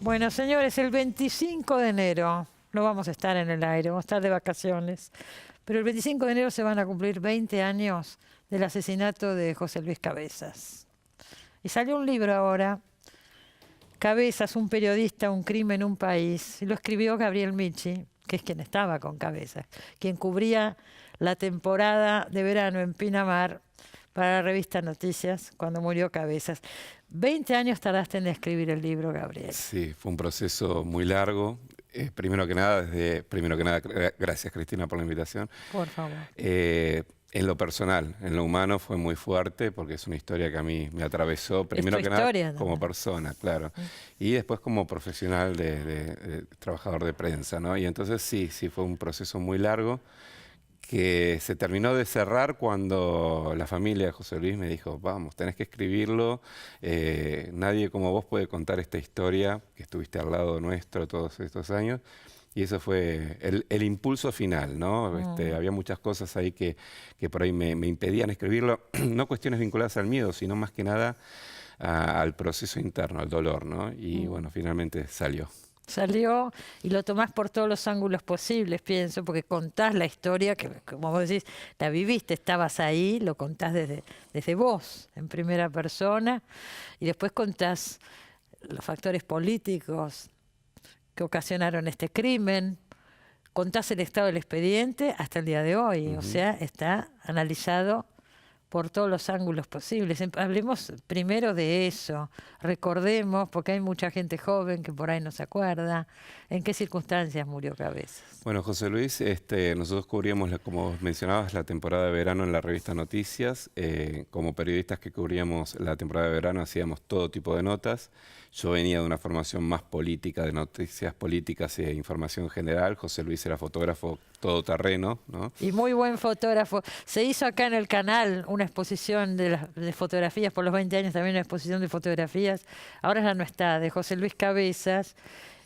Bueno, señores, el 25 de enero no vamos a estar en el aire, vamos a estar de vacaciones, pero el 25 de enero se van a cumplir 20 años del asesinato de José Luis Cabezas. Y salió un libro ahora, Cabezas, un periodista, un crimen, un país, y lo escribió Gabriel Michi, que es quien estaba con Cabezas, quien cubría la temporada de verano en Pinamar para la revista Noticias cuando murió Cabezas. 20 años tardaste en escribir el libro, Gabriel. Sí, fue un proceso muy largo. Primero que nada, gracias Cristina por la invitación. Por favor. En lo personal, en lo humano fue muy fuerte porque es una historia que a mí me atravesó, primero que nada como persona, claro, y después como profesional de trabajador de prensa, ¿no? Y entonces sí, fue un proceso muy largo que se terminó de cerrar cuando la familia de José Luis me dijo, vamos, tenés que escribirlo, nadie como vos puede contar esta historia, que estuviste al lado nuestro todos estos años. Y eso fue el impulso final, ¿no? Había muchas cosas ahí que por ahí me impedían escribirlo, no cuestiones vinculadas al miedo, sino más que nada al proceso interno, al dolor, ¿no? Y bueno, finalmente salió. Salió y lo tomás por todos los ángulos posibles, pienso, porque contás la historia que, como vos decís, la viviste, estabas ahí, lo contás desde vos, en primera persona, y después contás los factores políticos que ocasionaron este crimen, contás el estado del expediente hasta el día de hoy, o sea, está analizado por todos los ángulos posibles. Hablemos primero de eso, recordemos, porque hay mucha gente joven que por ahí no se acuerda, en qué circunstancias murió Cabezas. Bueno, José Luis, nosotros cubríamos, como mencionabas, la temporada de verano en la revista Noticias. Como periodistas que cubríamos la temporada de verano hacíamos todo tipo de notas. Yo venía de una formación más política, de noticias políticas e información general. José Luis era fotógrafo todoterreno, ¿no? Y muy buen fotógrafo. Se hizo acá en el canal una exposición de fotografías, por los 20 años también una exposición de fotografías. Ahora ya no está, de José Luis Cabezas.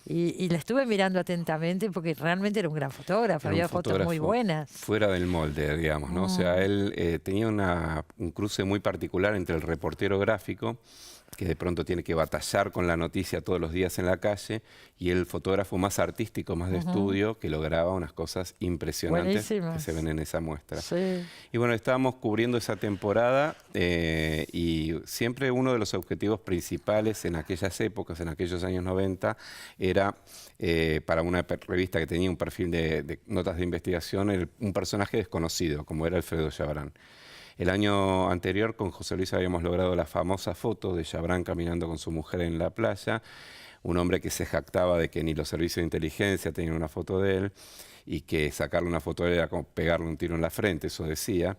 Y la estuve mirando atentamente porque realmente era un gran fotógrafo, había fotos muy buenas. Fuera del molde, digamos, ¿no? O sea, él tenía un cruce muy particular entre el reportero gráfico, que de pronto tiene que batallar con la noticia todos los días en la calle, y el fotógrafo más artístico, más de estudio, que lograba unas cosas impresionantes que se ven en esa muestra. Sí. Y bueno, estábamos cubriendo esa temporada y siempre uno de los objetivos principales en aquellas épocas, en aquellos años 90, era para una revista que tenía un perfil de notas de investigación, un personaje desconocido, como era Alfredo Chabrán. El año anterior con José Luis habíamos logrado la famosa foto de Chabrán caminando con su mujer en la playa, un hombre que se jactaba de que ni los servicios de inteligencia tenían una foto de él y que sacarle una foto de él era como pegarle un tiro en la frente, eso decía.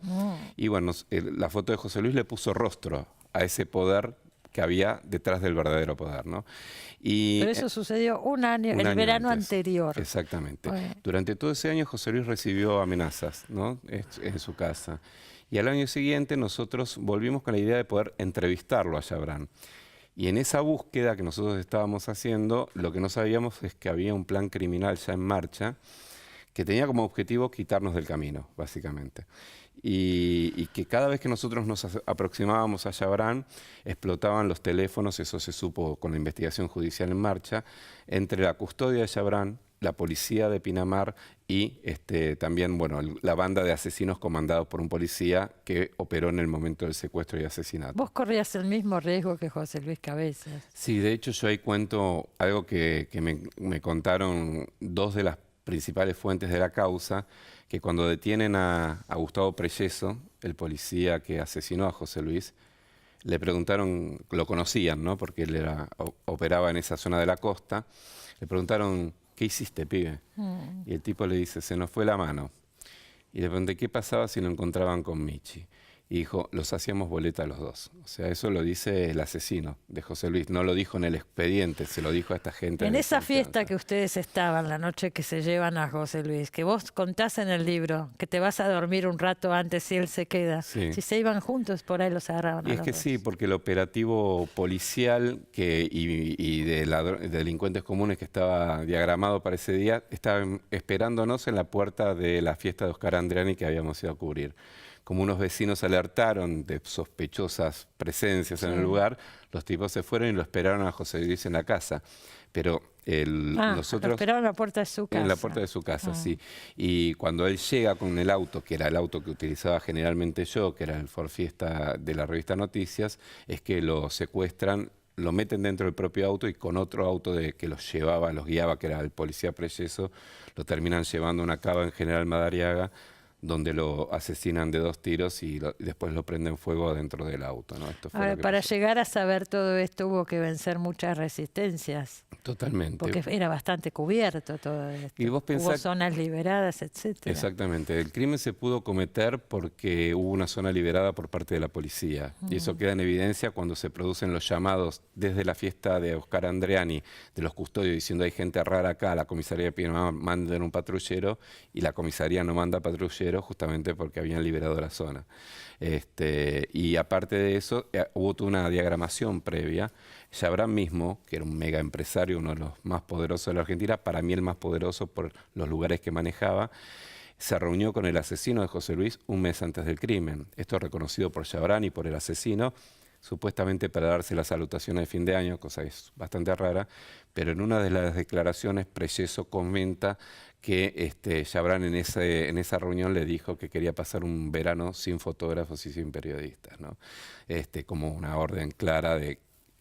Y bueno, la foto de José Luis le puso rostro a ese poder que había detrás del verdadero poder, ¿no? Pero eso sucedió el verano anterior. Exactamente. Durante todo ese año José Luis recibió amenazas, ¿no? En su casa. Y al año siguiente nosotros volvimos con la idea de poder entrevistarlo a Chabrán. Y en esa búsqueda que nosotros estábamos haciendo, lo que no sabíamos es que había un plan criminal ya en marcha que tenía como objetivo quitarnos del camino, básicamente. Y que cada vez que nosotros nos aproximábamos a Chabrán, explotaban los teléfonos, eso se supo con la investigación judicial en marcha, entre la custodia de Chabrán, la policía de Pinamar y también bueno, la banda de asesinos comandados por un policía que operó en el momento del secuestro y asesinato. ¿Vos corrías el mismo riesgo que José Luis Cabezas? Sí, de hecho yo ahí cuento algo que me contaron dos de las principales fuentes de la causa, que cuando detienen a Gustavo Prelleso, el policía que asesinó a José Luis, le preguntaron, lo conocían, ¿no? Porque él operaba en esa zona de la costa, le preguntaron, ¿qué hiciste, pibe? Y el tipo le dice, se nos fue la mano. Y le pregunté, ¿qué pasaba si lo encontraban con Michi? Y dijo, los hacíamos boleta los dos. O sea, eso lo dice el asesino de José Luis. No lo dijo en el expediente, se lo dijo a esta gente. En esa fiesta que ustedes estaban, la noche que se llevan a José Luis, que vos contás en el libro, que te vas a dormir un rato antes si él se queda. Sí. Si se iban juntos, por ahí los agarraban. Y es que sí, porque el operativo policial y de delincuentes comunes que estaba diagramado para ese día, estaban esperándonos en la puerta de la fiesta de Oscar Andreani que habíamos ido a cubrir. Como unos vecinos alertaron de sospechosas presencias en el lugar, los tipos se fueron y lo esperaron a José Luis en la casa. pero nosotros... Lo esperaban en la puerta de su casa. En la puerta de su casa, sí. Y cuando él llega con el auto, que era el auto que utilizaba generalmente yo, que era el Ford Fiesta de la revista Noticias, es que lo secuestran, lo meten dentro del propio auto y con otro auto que los llevaba, los guiaba, que era el policía Preyeso, lo terminan llevando a una cava en General Madariaga, donde lo asesinan de 2 tiros y después lo prenden fuego dentro del auto, ¿no? Esto fue Ahora, lo que para pasó. llegar a saber todo esto hubo que vencer muchas resistencias. Totalmente. Porque era bastante cubierto todo esto. Y vos hubo zonas liberadas, etcétera. Exactamente. El crimen se pudo cometer porque hubo una zona liberada por parte de la policía. Y eso queda en evidencia cuando se producen los llamados desde la fiesta de Oscar Andreani, de los custodios, diciendo hay gente rara acá, la comisaría de Pinamar manda un patrullero y la comisaría no manda patrullero justamente porque habían liberado la zona. Y aparte de eso, hubo toda una diagramación previa. Chabrán mismo, que era un mega empresario, uno de los más poderosos de la Argentina, para mí el más poderoso por los lugares que manejaba, se reunió con el asesino de José Luis un mes antes del crimen. Esto es reconocido por Chabrán y por el asesino, supuestamente para darse la salutación de fin de año, cosa que es bastante rara, pero en una de las declaraciones Preyeso comenta que Chabrán en esa reunión le dijo que quería pasar un verano sin fotógrafos y sin periodistas, ¿no? Como una orden clara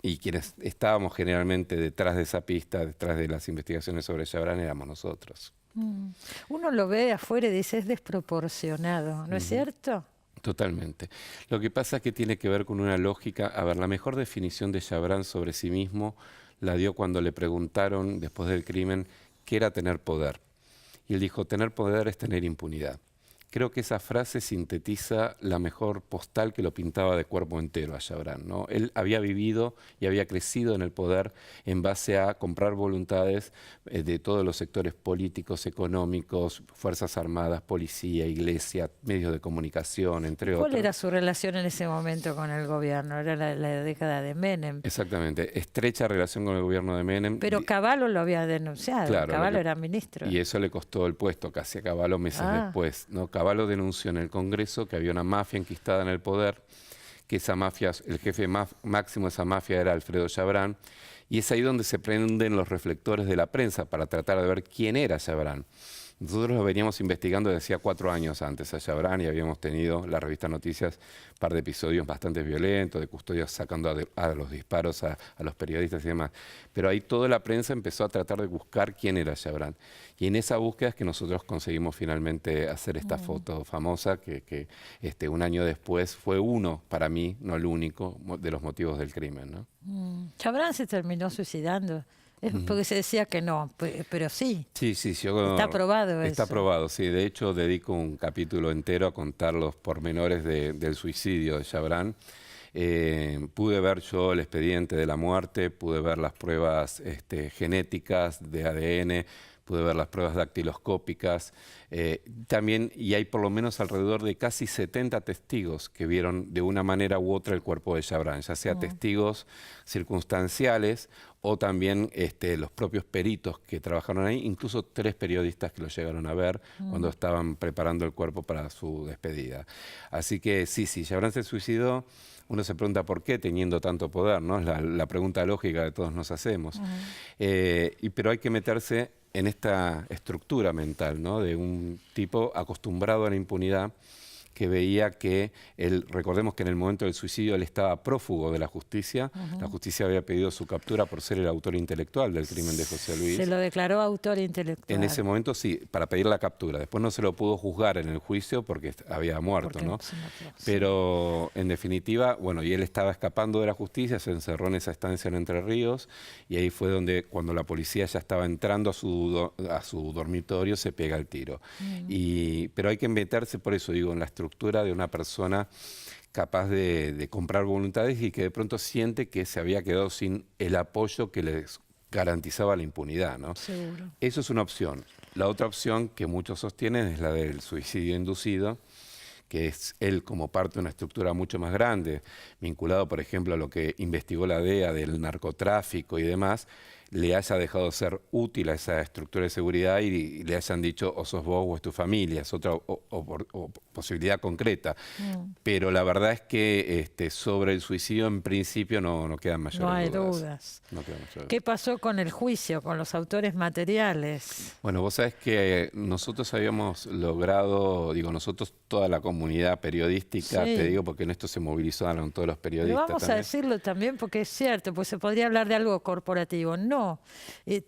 y quienes estábamos generalmente detrás de esa pista, detrás de las investigaciones sobre Chabrán, éramos nosotros. Uno lo ve de afuera y dice es desproporcionado, ¿no es cierto? Totalmente. Lo que pasa es que tiene que ver con una lógica. A ver, la mejor definición de Chabrán sobre sí mismo la dio cuando le preguntaron, después del crimen, qué era tener poder. Y él dijo, tener poder es tener impunidad. Creo que esa frase sintetiza la mejor postal que lo pintaba de cuerpo entero a Chabrán, ¿no? Él había vivido y había crecido en el poder en base a comprar voluntades de todos los sectores políticos, económicos, fuerzas armadas, policía, iglesia, medios de comunicación, entre otros. ¿Cuál era su relación en ese momento con el gobierno? Era la década de Menem. Exactamente, estrecha relación con el gobierno de Menem. Pero Cavallo lo había denunciado, claro, Cavallo era ministro. Y eso le costó el puesto casi a Cavallo meses después, ¿no? Cavallo denunció en el Congreso que había una mafia enquistada en el poder, que esa mafia, el jefe máximo de esa mafia era Alfredo Chabrán, y es ahí donde se prenden los reflectores de la prensa para tratar de ver quién era Chabrán. Nosotros lo veníamos investigando desde hacía 4 años antes a Chabrán y habíamos tenido, la revista Noticias, un par de episodios bastante violentos, de custodios sacando a los disparos a los periodistas y demás. Pero ahí toda la prensa empezó a tratar de buscar quién era Chabrán. Y en esa búsqueda es que nosotros conseguimos finalmente hacer esta foto famosa que un año después fue uno, para mí, no el único, de los motivos del crimen, ¿no? Chabrán se terminó suicidando. Es porque se decía que no, pero sí. Sí, está probado eso. Está probado, sí. De hecho, dedico un capítulo entero a contar los pormenores del suicidio de Chabrán. Pude ver yo el expediente de la muerte, pude ver las pruebas genéticas de ADN, pude ver las pruebas dactiloscópicas, también, y hay por lo menos alrededor de casi 70 testigos que vieron de una manera u otra el cuerpo de Chabrán, ya sea testigos circunstanciales o también los propios peritos que trabajaron ahí, incluso 3 periodistas que lo llegaron a ver cuando estaban preparando el cuerpo para su despedida. Así que sí, Chabrán se suicidó. Uno se pregunta por qué teniendo tanto poder, ¿no? Es la pregunta lógica que todos nos hacemos. Pero hay que meterse en esta estructura mental, ¿no? De un tipo acostumbrado a la impunidad, que veía que recordemos que en el momento del suicidio él estaba prófugo de la justicia. La justicia había pedido su captura por ser el autor intelectual del crimen de José Luis. Se lo declaró autor intelectual. En ese momento sí, para pedir la captura. Después no se lo pudo juzgar en el juicio porque había muerto, ¿no? Pero en definitiva, bueno, y él estaba escapando de la justicia, se encerró en esa estancia en Entre Ríos y ahí fue donde cuando la policía ya estaba entrando a su dormitorio se pega el tiro. Pero hay que meterse, por eso digo, en la estructura de una persona capaz de comprar voluntades y que de pronto siente que se había quedado sin el apoyo que les garantizaba la impunidad, ¿no? Seguro. Eso es una opción. La otra opción que muchos sostienen es la del suicidio inducido, que es él como parte de una estructura mucho más grande, vinculado, por ejemplo, a lo que investigó la DEA del narcotráfico y demás. le haya dejado ser útil a esa estructura de seguridad y le hayan dicho o sos vos o es tu familia, es otra o posibilidad concreta. Pero la verdad es que sobre el suicidio en principio no quedan mayores dudas. No hay dudas. No quedan mayores dudas. ¿Qué pasó con el juicio, con los autores materiales? Bueno, vos sabés que nosotros habíamos logrado, digo, nosotros toda la comunidad periodística, te digo, porque en esto se movilizaron todos los periodistas. Pero vamos a decirlo también porque es cierto, pues se podría hablar de algo corporativo. No,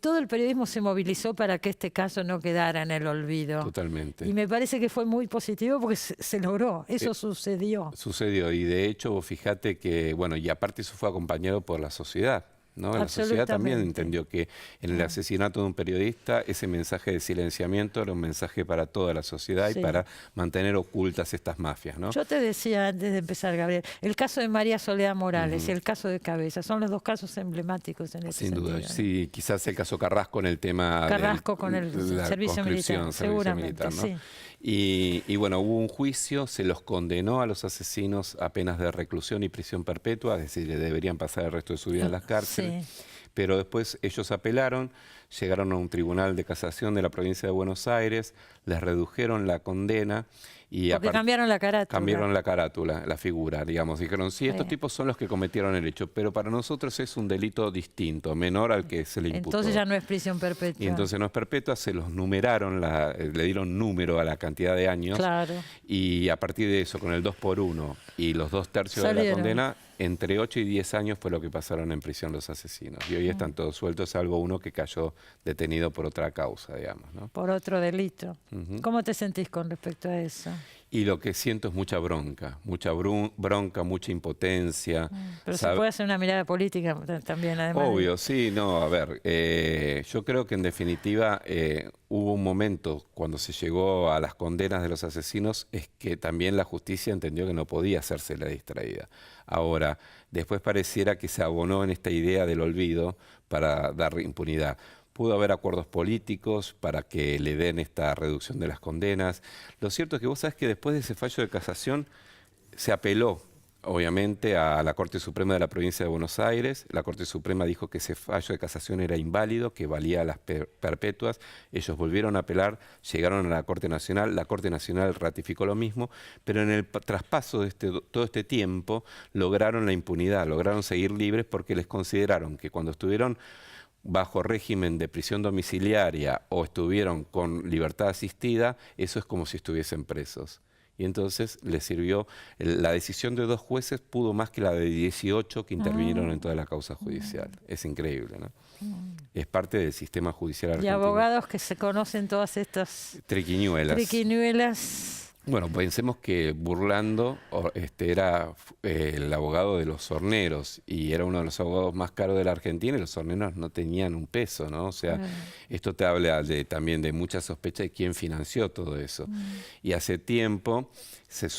todo el periodismo se movilizó para que este caso no quedara en el olvido. Totalmente. Y me parece que fue muy positivo porque se logró, eso sucedió. Sucedió, y de hecho, vos fíjate que, bueno, y aparte eso fue acompañado por la sociedad. ¿No? La sociedad también entendió que en el asesinato de un periodista ese mensaje de silenciamiento era un mensaje para toda la sociedad y para mantener ocultas estas mafias, ¿no? Yo te decía antes de empezar, Gabriel, el caso de María Soledad Morales y el caso de Cabeza son los dos casos emblemáticos en ese sentido. Sin duda, sí, quizás el caso Carrasco en el tema con el servicio militar, seguramente, ¿no? Sí. Y bueno, hubo un juicio, se los condenó a los asesinos a penas de reclusión y prisión perpetua, es decir, deberían pasar el resto de su vida en las cárceles. Sí. Pero después ellos apelaron, llegaron a un tribunal de casación de la provincia de Buenos Aires, les redujeron la condena. Porque cambiaron la carátula. Cambiaron la carátula, la figura, digamos. Dijeron, sí, estos tipos son los que cometieron el hecho, pero para nosotros es un delito distinto, menor al que se le imputó. Entonces ya no es prisión perpetua. Y entonces no es perpetua, se los numeraron, le dieron número a la cantidad de años. Claro. Y a partir de eso, con el 2x1 y los 2/3 de la condena, entre 8 y 10 años fue lo que pasaron en prisión los asesinos. Y hoy están todos sueltos, salvo uno que cayó detenido por otra causa, digamos, ¿no? Por otro delito. ¿Cómo te sentís con respecto a eso? Y lo que siento es mucha bronca, mucha impotencia. Pero se puede hacer una mirada política también, además. Obvio, sí, no, a ver, yo creo que en definitiva hubo un momento cuando se llegó a las condenas de los asesinos, es que también la justicia entendió que no podía hacerse la distraída. Ahora, después pareciera que se abonó en esta idea del olvido para dar impunidad. Pudo haber acuerdos políticos para que le den esta reducción de las condenas. Lo cierto es que vos sabés que después de ese fallo de casación se apeló, obviamente, a la Corte Suprema de la provincia de Buenos Aires. La Corte Suprema dijo que ese fallo de casación era inválido, que valía las perpetuas. Ellos volvieron a apelar, llegaron a la Corte Nacional. La Corte Nacional ratificó lo mismo, pero en el traspaso de todo este tiempo lograron la impunidad, lograron seguir libres porque les consideraron que cuando estuvieron bajo régimen de prisión domiciliaria o estuvieron con libertad asistida, eso es como si estuviesen presos. Y entonces les sirvió, la decisión de 2 jueces pudo más que la de 18 que intervinieron en toda la causa judicial. Es increíble, ¿no? Es parte del sistema judicial argentino. Y abogados que se conocen todas estas triquiñuelas. Bueno, pensemos que Burlando era el abogado de los horneros y era uno de los abogados más caros de la Argentina y los horneros no tenían un peso, ¿no? O sea, esto te habla también de mucha sospecha de quién financió todo eso. Y hace tiempo se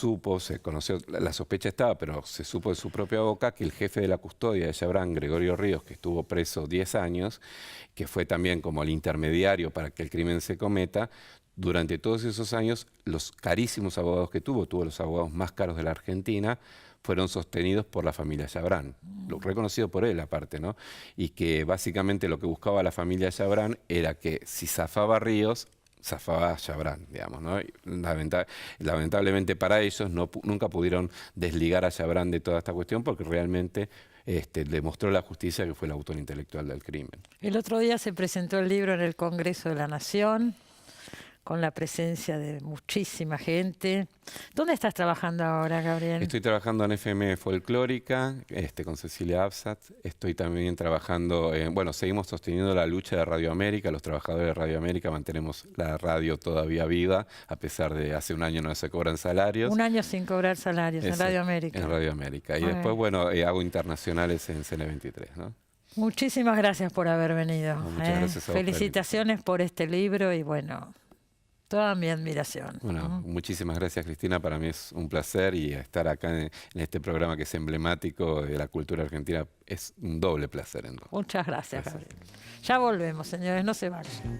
conoció, la sospecha estaba, pero se supo de su propia boca que el jefe de la custodia de Chabrán, Gregorio Ríos, que estuvo preso 10 años, que fue también como el intermediario para que el crimen se cometa, durante todos esos años, los carísimos abogados que tuvo los abogados más caros de la Argentina, fueron sostenidos por la familia Chabrán, reconocido por él aparte, ¿no? Y que básicamente lo que buscaba la familia Chabrán era que si zafaba Ríos, zafaba Chabrán, digamos, ¿no? Lamentablemente para ellos nunca pudieron desligar a Chabrán de toda esta cuestión porque realmente demostró la justicia que fue el autor intelectual del crimen. El otro día se presentó el libro en el Congreso de la Nación, con la presencia de muchísima gente. ¿Dónde estás trabajando ahora, Gabriel? Estoy trabajando en FM Folclórica, con Cecilia Absat. Estoy también trabajando, seguimos sosteniendo la lucha de Radio América. Los trabajadores de Radio América mantenemos la radio todavía viva, a pesar de hace un año no se cobran salarios. Un año sin cobrar salarios en Radio América. En Radio América. Y después, hago internacionales en CN23, ¿no? Muchísimas gracias por haber venido. Muchas gracias a vos, felicitaciones por este libro y toda mi admiración. Bueno, muchísimas gracias, Cristina. Para mí es un placer y estar acá en este programa que es emblemático de la cultura argentina es un doble placer. Muchas gracias, Gabriel. Ya volvemos, señores, no se vayan.